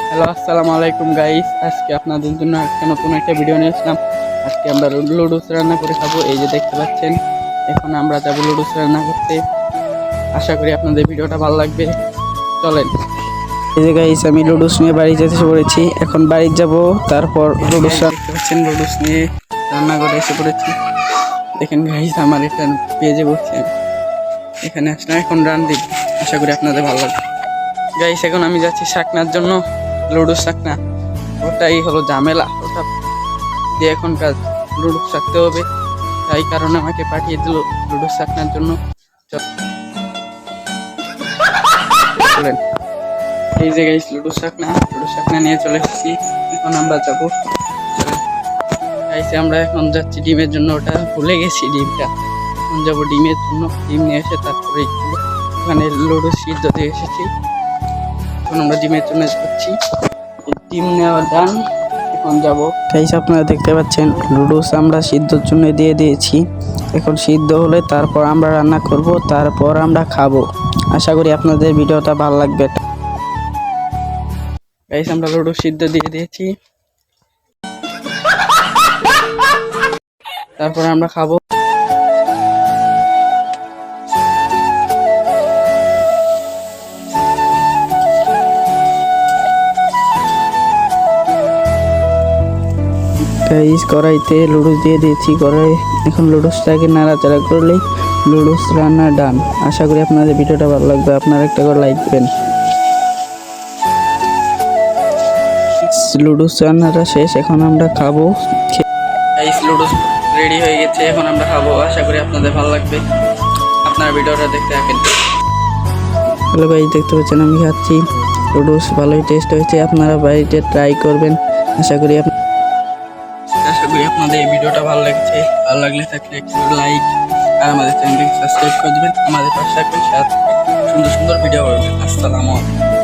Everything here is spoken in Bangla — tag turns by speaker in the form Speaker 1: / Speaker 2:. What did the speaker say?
Speaker 1: হ্যালো, আসসালামু আলাইকুম গাইস। আজকে আপনাদের জন্য নতুন একটা ভিডিও নিয়ে আসলাম। আজকে আমরা লুডুস রান্না করে খাবো। এই যে দেখতে পাচ্ছেন, এখন আমরা যাবো লুডুস রান্না করতে। আশা করি আপনাদের ভিডিওটা ভালো লাগবে। চলেন। এই যে গাইস, আমি লুডুস নিয়ে বাড়ি যেতে পড়েছি। এখন বাড়ি যাব, তারপর লুডুস দেখতে পাচ্ছেন, লুডুস নিয়ে রান্না করে এসে পড়েছি। দেখেন গাইস, আমার এটা পেজে বসছে। এখানে আসলাম, এখন রান দিব। আশা করি আপনাদের ভালো লাগবে। গাইস, এখন আমি যাচ্ছি শাকনার জন্য। লুডুস শাকনা, ওটাই হলো ঝামেলা। ওটা দিয়ে এখন কাজ, লুডুস শাকতে হবে। তাই কারণে আমাকে পাঠিয়ে দিল লুডুস শাকনার জন্য। চলেন। এই যে গাইস, লুডুস শাকনা নিয়ে চলে এসেছি। এখন আমরা যাবো। গাইস, আমরা এখন যাচ্ছি ডিমের জন্য। ওটা ভুলে গেছি ডিমটা। এখন যাবো ডিমের জন্য। ডিম নিয়ে এসে তারপরে ওখানে লুডুস সিদ্ধ দিয়ে এসেছি। এখন আমরা ডিমের জন্য যাচ্ছি। ডিম নেওয়া ডান, এখন যাব। গাইস, আপনারা দেখতে পাচ্ছেন লুডুস আমরা সিদ্ধর জন্য দিয়ে দিয়েছি। এখন সিদ্ধ হলে তারপর আমরা রান্না করব, তারপর আমরা খাবো। আশা করি আপনাদের ভিডিওটা ভালো লাগবে। গাইস, আমরা লুডুস সিদ্ধ দিয়ে দিয়েছি, তারপর আমরা খাবো। গাইস, কড়াইতে লুডুস দিয়ে দিয়েছি। কড়াই এখন লুডুসটাকে নাড়াচাড়া করলেই লুডুস রান্না ডান। আশা করি আপনাদের ভিডিওটা ভালো লাগবে। আপনারা একটা করে লাইক দেবেন। লুডুস রান্নাটা শেষ, এখন আমরা খাবো। গাইস, লুডুস রেডি হয়ে গেছে, এখন আমরা খাবো। আশা করি আপনাদের ভালো লাগবে। আপনারা ভিডিওটা দেখতে থাকেন। হ্যালো গাইস, দেখতে পাচ্ছেন আমি খাচ্ছি। লুডুস ভালোই টেস্ট হয়েছে। আপনারা বাড়িতে ট্রাই করবেন। আশা করি আপনাদের এই ভিডিওটা ভালো লাগছে। ভালো লাগলে থাকলে একটু লাইক আর আমাদের চ্যানেলকে সাবস্ক্রাইব করে দেবেন। আমাদের পাশে থাকবেন, সাথে সুন্দর সুন্দর ভিডিও পাবেন। আসসালামু আলাইকুম।